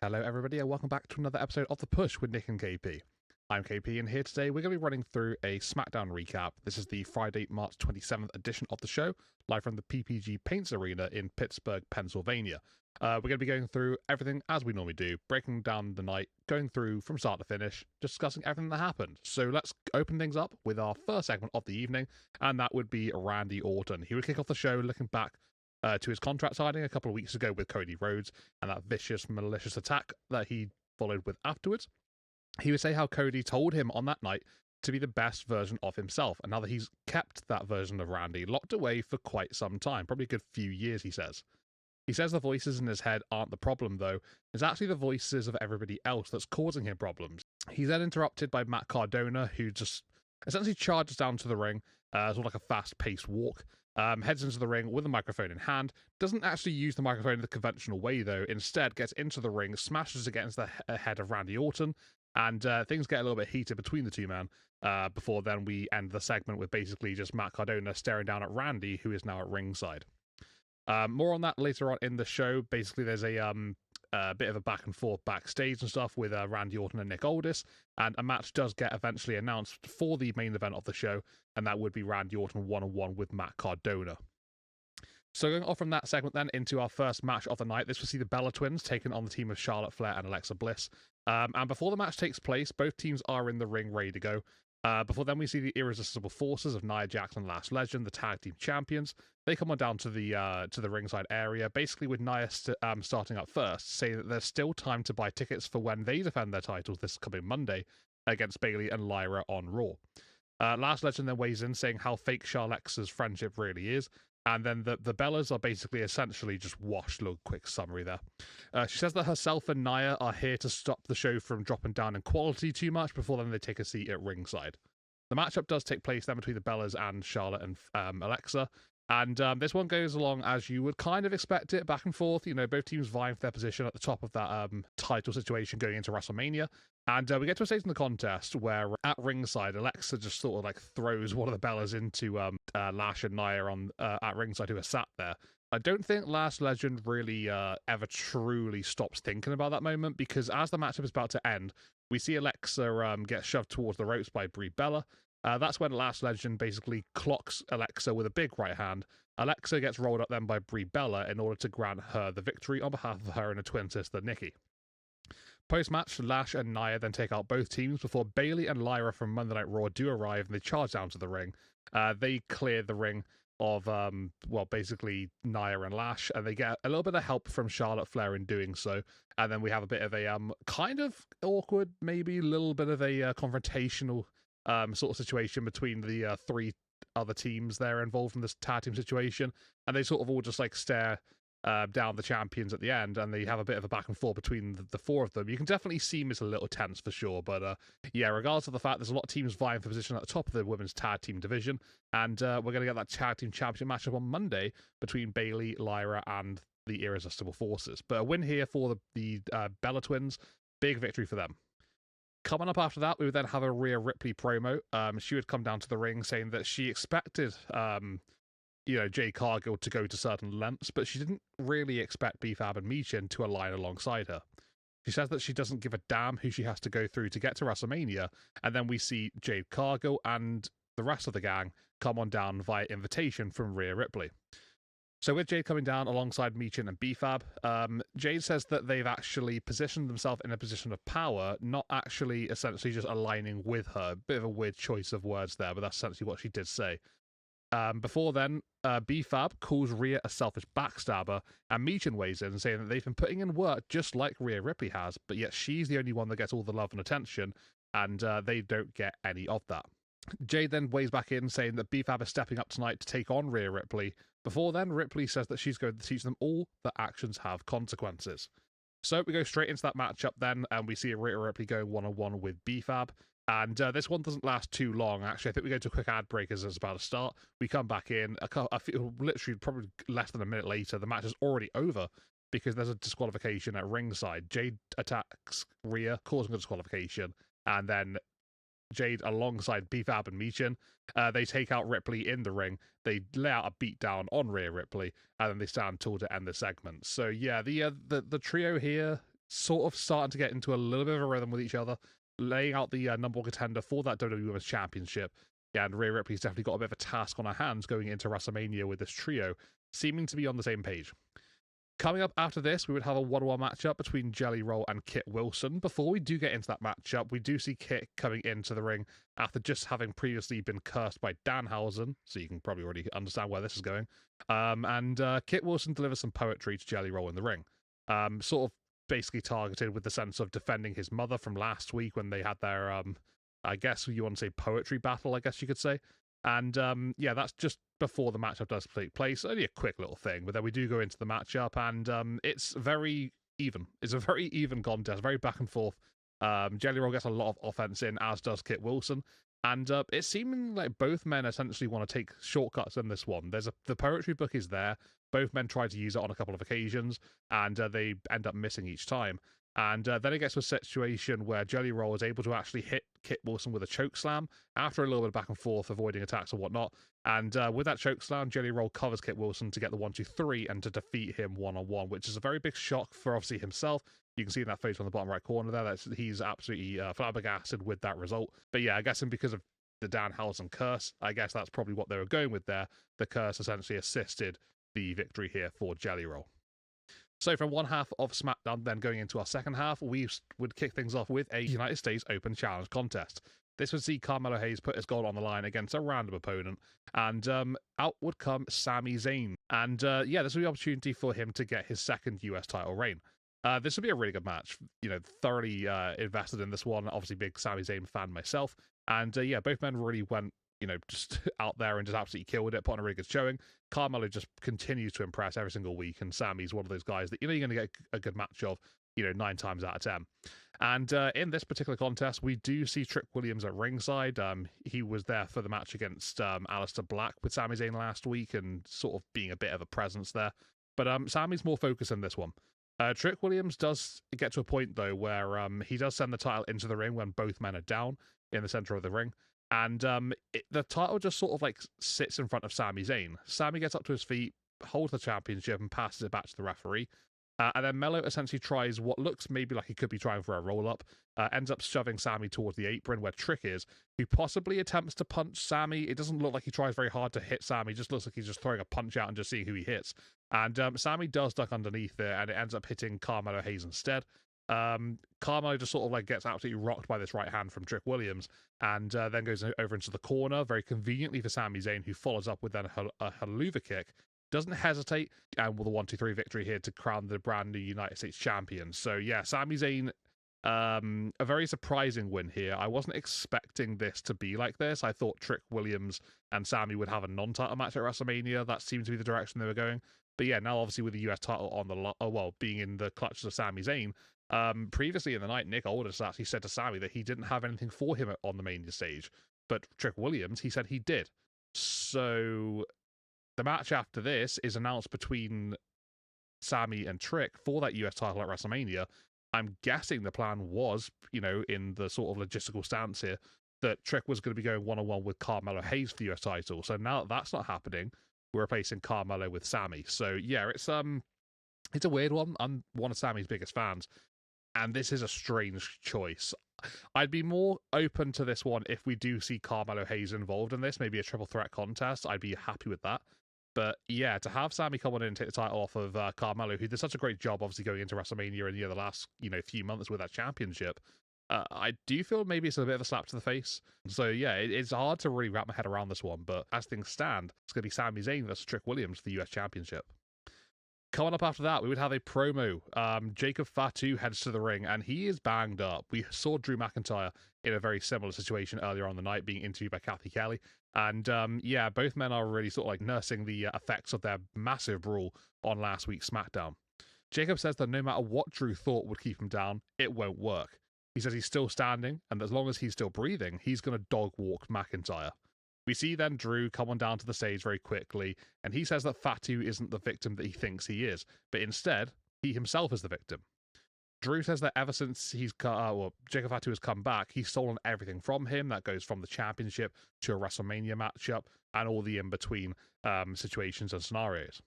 Hello everybody and welcome back to another episode of The Push with Nick and KP. I'm KP and here today we're going to be running through a SmackDown recap. This is the Friday, March 27th edition of the show, live from the PPG Paints Arena in Pittsburgh, Pennsylvania. We're going to be going through everything as we normally do, breaking down the night, going through from start to finish, discussing everything that happened. So let's open things up with our first segment of the evening, and that would be Randy Orton. He would kick off the show looking back to his contract signing a couple of weeks ago with Cody Rhodes and that vicious, malicious attack that he followed with afterwards. He would say how Cody told him on that night to be the best version of himself, and now that he's kept that version of Randy locked away for quite some time, probably a good few years, he says. He says the voices in his head aren't the problem, though. It's actually the voices of everybody else that's causing him problems. He's then interrupted by Matt Cardona, who just essentially charges down to the ring, sort of like a fast-paced walk, heads into the ring with a microphone in hand, doesn't actually use the microphone in the conventional way, though. Instead, gets into the ring, smashes against the head of Randy Orton, and things get a little bit heated between the two men. Before then, we end the segment with basically just Matt Cardona staring down at Randy, who is now at ringside. More on that later on in the show. Basically, there's a bit of a back and forth backstage and stuff with Randy Orton and Nick Aldis, and a match does get eventually announced for the main event of the show, and that would be Randy Orton one-on-one with Matt Cardona. So going off from that segment then into our first match of the night, this will see the Bella Twins taking on the team of Charlotte Flair and Alexa Bliss. And before the match takes place, both teams are in the ring ready to go. Before then, we see the irresistible forces of Nia Jax and Last Legend, the tag team champions. They come on down to the ringside area, basically with Nia starting up first, saying that there's still time to buy tickets for when they defend their titles this coming Monday against Bayley and Lyra on Raw. Last Legend then weighs in, saying how fake Charlexa's friendship really is. And then the Bellas are basically essentially just washed. Little quick summary there. She says that herself and Nia are here to stop the show from dropping down in quality too much before then they take a seat at ringside. The matchup does take place then between the Bellas and Charlotte and Alexa. And this one goes along as you would kind of expect it, back and forth. You know, both teams vying for their position at the top of that title situation going into WrestleMania. And we get to a stage in the contest where at ringside, Alexa just sort of like throws one of the Bellas into Lash and Nia at ringside, who are sat there. I don't think Last Legend really ever truly stops thinking about that moment, because as the matchup is about to end, we see Alexa get shoved towards the ropes by Brie Bella. That's when Last Legend basically clocks Alexa with a big right hand. Alexa gets rolled up then by Brie Bella in order to grant her the victory on behalf of her and her twin sister, Nikki. Post-match, Lash and Nia then take out both teams before Bayley and Lyra from Monday Night Raw do arrive and they charge down to the ring. They clear the ring of, basically Nia and Lash, and they get a little bit of help from Charlotte Flair in doing so. And then we have a bit of a kind of awkward, maybe a little bit of a confrontational sort of situation between the three other teams there involved in this tag team situation, and they sort of all just like stare down the champions at the end, and they have a bit of a back and forth between the four of them. You can definitely see it's a little tense for sure, but yeah, regardless of the fact, there's a lot of teams vying for position at the top of the women's tag team division, and we're going to get that tag team championship matchup on Monday between Bayley, Lyra, and the Irresistible Forces. But a win here for the Bella Twins, big victory for them. Coming up after that, we would then have a Rhea Ripley promo. She would come down to the ring saying that she expected, Jade Cargill to go to certain lengths, but she didn't really expect B-Fab and Michin to align alongside her. She says that she doesn't give a damn who she has to go through to get to WrestleMania, and then we see Jade Cargill and the rest of the gang come on down via invitation from Rhea Ripley. So with Jade coming down alongside Michin and B-Fab, Jade says that they've actually positioned themselves in a position of power, not actually essentially just aligning with her. Bit of a weird choice of words there, but that's essentially what she did say. Before then, B-Fab calls Rhea a selfish backstabber, and Michin weighs in saying that they've been putting in work just like Rhea Ripley has, but yet she's the only one that gets all the love and attention, and they don't get any of that. Jade then weighs back in saying that B-Fab is stepping up tonight to take on Rhea Ripley. Before then, Ripley says that she's going to teach them all that actions have consequences. So we go straight into that matchup then, and we see Rhea Ripley going one-on-one with B-Fab. And this one doesn't last too long, actually. I think we go to a quick ad break as it's about to start. We come back in, I feel literally probably less than a minute later, the match is already over because there's a disqualification at ringside. Jade attacks Rhea, causing a disqualification, and then Jade alongside B-Fab and Michin. They take out Ripley in the ring. They lay out a beatdown on Rhea Ripley, and then they stand tall to end the segment. So yeah, the trio here sort of starting to get into a little bit of a rhythm with each other, laying out the number one contender for that WWE Women's Championship. Yeah, and Rhea Ripley's definitely got a bit of a task on her hands going into WrestleMania with this trio, seeming to be on the same page. Coming up after this, we would have a 1-1 matchup between Jelly Roll and Kit Wilson. Before we do get into that matchup, we do see Kit coming into the ring after just having previously been cursed by Danhausen, so you can probably already understand where this is going. And Kit Wilson delivers some poetry to Jelly Roll in the ring, sort of basically targeted with the sense of defending his mother from last week when they had their, I guess you want to say poetry battle, I guess you could say. And yeah, that's just before the matchup does take place. Only a quick little thing, but then we do go into the matchup, and it's very even. It's a very even contest, very back and forth. Jelly Roll gets a lot of offense in, as does Kit Wilson. And it's seeming like both men essentially want to take shortcuts in this one. The poetry book is there. Both men try to use it on a couple of occasions, and they end up missing each time. And then it gets to a situation where Jelly Roll is able to actually hit Kit Wilson with a choke slam after a little bit of back and forth, avoiding attacks and whatnot. And with that choke slam, Jelly Roll covers Kit Wilson to get the 1-2-3 and to defeat him one-on-one, which is a very big shock for obviously himself. You can see in that photo on the bottom right corner there that he's absolutely flabbergasted with that result. But yeah, I guess because of the Danhausen curse, I guess that's probably what they were going with there. The curse essentially assisted the victory here for Jelly Roll. So from one half of SmackDown, then going into our second half, we would kick things off with a United States Open Challenge contest. This would see Carmelo Hayes put his gold on the line against a random opponent, and out would come Samizayn. And yeah, this would be an opportunity for him to get his second US title reign. This would be a really good match. You know, thoroughly invested in this one. Obviously, big Samizayn fan myself. And yeah, both men really went, you know, just out there and just absolutely killed it, put on a really good showing. Carmelo just continues to impress every single week, and Sammy's one of those guys that, you know, you're going to get a good match of, you know, 9 times out of 10. And in this particular contest, we do see Trick Williams at ringside. He was there for the match against Aleister Black with Sami Zayn last week and sort of being a bit of a presence there. But Sammy's more focused in this one. Trick Williams does get to a point, though, where he does send the title into the ring when both men are down in the center of the ring. And the title just sort of like sits in front of Sami Zayn. Sami gets up to his feet, holds the championship, and passes it back to the referee. And then Mello essentially tries what looks maybe like he could be trying for a roll-up, ends up shoving Sami towards the apron where Trick is, who possibly attempts to punch Sami. It doesn't look like he tries very hard to hit Sami. It just looks like he's just throwing a punch out and just seeing who he hits. And Sami does duck underneath there, and it ends up hitting Carmelo Hayes instead. Carmelo just sort of like gets absolutely rocked by this right hand from Trick Williams, and then goes over into the corner very conveniently for Sami Zayn, who follows up with then a haluva kick, doesn't hesitate, and with a 1-2-3 victory here to crown the brand new United States champion. So yeah, Sami Zayn, a very surprising win here. I wasn't expecting this to be like this. I thought Trick Williams and Sami would have a non-title match at WrestleMania. That seemed to be the direction they were going. But yeah, now obviously with the US title on the being in the clutches of Sami Zayn. Previously in the night, Nick Aldis actually said to Sami that he didn't have anything for him on the Mania stage, but Trick Williams, he said he did. So the match after this is announced between Sami and Trick for that US title at WrestleMania. I'm guessing the plan was, you know, in the sort of logistical stance here, that Trick was going to be going one-on-one with Carmelo Hayes for the US title. So now that that's not happening, we're replacing Carmelo with Sami. So yeah, it's a weird one. I'm one of Sami's biggest fans, and this is a strange choice. I'd be more open to this one if we do see Carmelo Hayes involved in this, maybe a triple threat contest. I'd be happy with that. But yeah, to have Sami come on in and take the title off of Carmelo, who did such a great job, obviously going into WrestleMania and the last few months with that championship, I do feel maybe it's a bit of a slap to the face. So yeah, it's hard to really wrap my head around this one. But as things stand, it's going to be Sami Zayn versus Trick Williams for the US Championship. Coming up after that, we would have a promo. Jacob Fatu heads to the ring, and he is banged up. We saw Drew McIntyre in a very similar situation earlier on the night, being interviewed by Kathy Kelly. And yeah, both men are really sort of like nursing the effects of their massive brawl on last week's SmackDown. Jacob says that no matter what Drew thought would keep him down, it won't work. He says he's still standing, and as long as he's still breathing, he's going to dog walk McIntyre. We see then Drew come on down to the stage very quickly, and he says that Fatu isn't the victim that he thinks he is, but instead, he himself is the victim. Drew says that ever since Jacob Fatu has come back, he's stolen everything from him. That goes from the championship to a WrestleMania matchup and all the in-between situations and scenarios.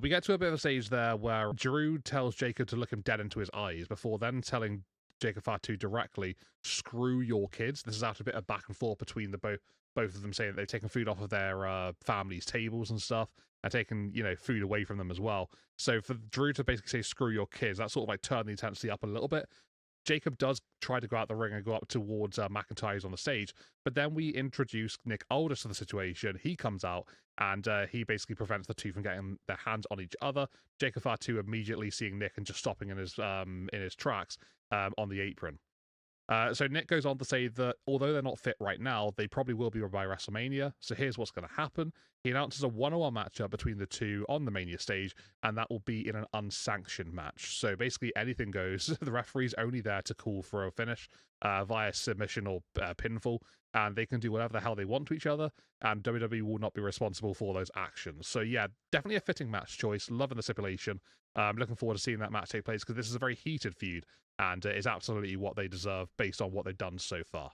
We get to a bit of a stage there where Drew tells Jacob to look him dead into his eyes before then telling Jacob Fatu directly, screw your kids. This is after a bit of back and forth between the both of them saying that they've taken food off of their families' tables and stuff and taken, food away from them as well. So for Drew to basically say, screw your kids, that sort of like turned the intensity up a little bit. Jacob does try to go out the ring and go up towards McIntyre's on the stage, but then we introduce Nick Aldis to the situation. He comes out and he basically prevents the two from getting their hands on each other. Jacob Fatu immediately seeing Nick and just stopping in his tracks on the apron. So Nick goes on to say that although they're not fit right now, they probably will be by WrestleMania. So here's what's going to happen. He announces a one-on-one matchup between the two on the Mania stage, and that will be in an unsanctioned match. So basically anything goes. The referee's only there to call for a finish via submission or pinfall, and they can do whatever the hell they want to each other, and WWE will not be responsible for those actions. So yeah, definitely a fitting match choice. Loving the stipulation. Looking forward to seeing that match take place because this is a very heated feud, and is absolutely what they deserve based on what they've done so far.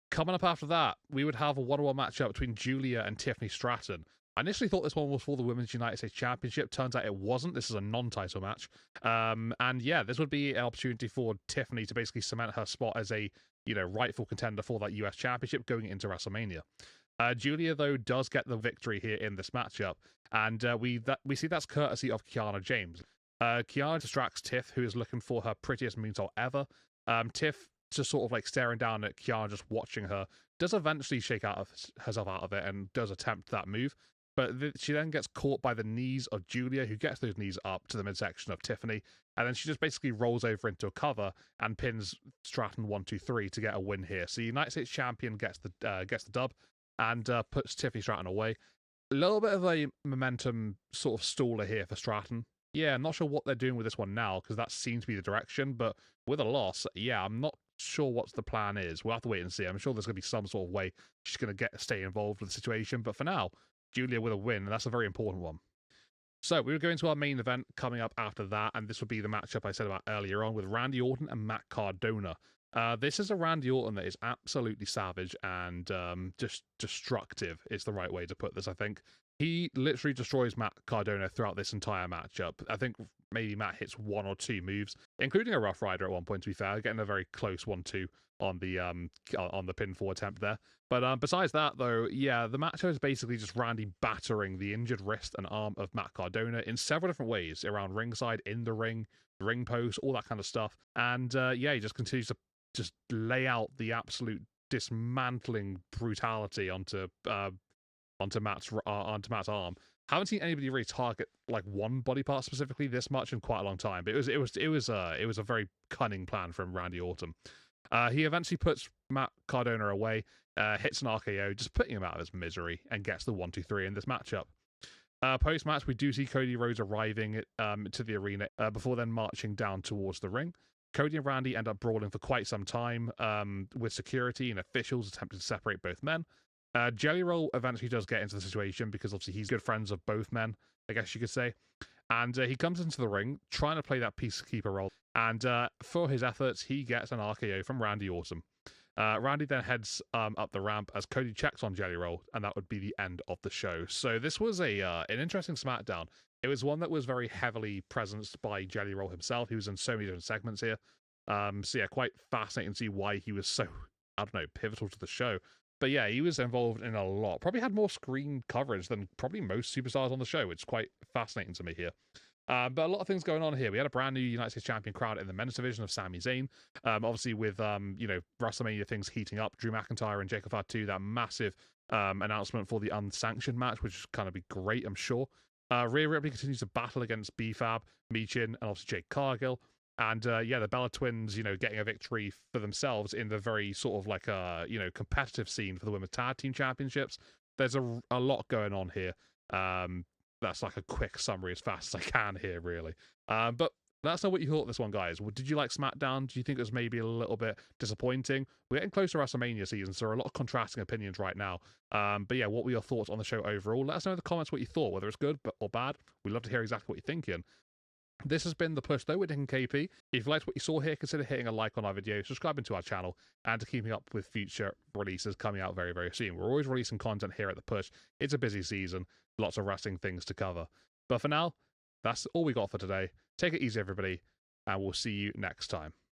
Coming up after that, we would have a one-on-one matchup between Giulia and Tiffany Stratton. I initially thought this one was for the Women's United States Championship. Turns out it wasn't. This is a non-title match. And yeah, this would be an opportunity for Tiffany to basically cement her spot as a, rightful contender for that US Championship going into WrestleMania. Giulia, though, does get the victory here in this matchup, and we see that's courtesy of Kiana James. Kiana distracts Tiff, who is looking for her prettiest moonsault ever. Tiff, just sort of like staring down at Kiana, just watching her, does eventually shake herself out of it and does attempt that move. But she then gets caught by the knees of Giulia, who gets those knees up to the midsection of Tiffany, and then she just basically rolls over into a cover and pins Stratton 1-2-3 to get a win here. So the United States Champion gets the dub and puts Tiffany Stratton away. A little bit of a momentum sort of staller here for Stratton. Yeah, I'm not sure what they're doing with this one now, because that seems to be the direction, but with a loss, yeah, I'm not sure what the plan is. We'll have to wait and see. I'm sure there's going to be some sort of way she's going to stay involved with the situation, but for now, Giulia with a win, and that's a very important one. So we will go into our main event coming up after that, and this will be the matchup I said about earlier on with Randy Orton and Matt Cardona. This is a Randy Orton that is absolutely savage and just destructive is the right way to put this, I think. He literally destroys Matt Cardona throughout this entire matchup. I think maybe Matt hits one or two moves, including a Rough Rider at one point, to be fair, getting a very close 1-2 on the pinfall attempt there. But besides that, though, yeah, the matchup is basically just Randy battering the injured wrist and arm of Matt Cardona in several different ways, around ringside, in the ring post, all that kind of stuff. And yeah, he just continues to just lay out the absolute dismantling brutality onto Matt's arm. Haven't seen anybody really target like one body part specifically this much in quite a long time, but it was a very cunning plan from Randy Orton. He eventually puts Matt Cardona away, hits an RKO, just putting him out of his misery, and gets the 1-2-3 in this matchup. Post-match, we do see Cody Rhodes arriving to the arena before then marching down towards the ring. Cody and Randy end up brawling for quite some time, with security and officials attempting to separate both men. Jelly Roll eventually does get into the situation because obviously he's good friends of both men, I guess you could say. And he comes into the ring trying to play that peacekeeper role. And for his efforts, he gets an RKO from Randy Orton. Randy then heads up the ramp as Cody checks on Jelly Roll, and that would be the end of the show. So this was an interesting SmackDown. It was one that was very heavily presenced by Jelly Roll himself. He was in so many different segments here. So yeah, quite fascinating to see why he was so, I don't know, pivotal to the show. But yeah, he was involved in a lot. Probably had more screen coverage than probably most superstars on the show, which is quite fascinating to me here. But a lot of things going on here. We had a brand new United States Champion crowd in the men's division of Sami Zayn. Obviously with, WrestleMania things heating up, Drew McIntyre and Jacob Fatu, that massive announcement for the unsanctioned match, which is going to be great, I'm sure. Rhea Ripley continues to battle against B-Fab, Michin, and obviously Jade Cargill. And yeah, the Bella Twins, getting a victory for themselves in the very sort of like competitive scene for the Women's Tag Team Championships. There's a lot going on here. That's like a quick summary as fast as I can here, really. But let us know what you thought of this one, guys. Did you like SmackDown? Do you think it was maybe a little bit disappointing? We're getting close to WrestleMania season, so there are a lot of contrasting opinions right now. But yeah, what were your thoughts on the show overall? Let us know in the comments what you thought, whether it's good or bad. We'd love to hear exactly what you're thinking. This has been The Push, though, with Nick and KP. If you liked what you saw here, consider hitting a like on our video, subscribing to our channel, and keeping up with future releases coming out very, very soon. We're always releasing content here at The Push. It's a busy season, lots of wrestling things to cover. But for now, that's all we got for today. Take it easy, everybody, and we'll see you next time.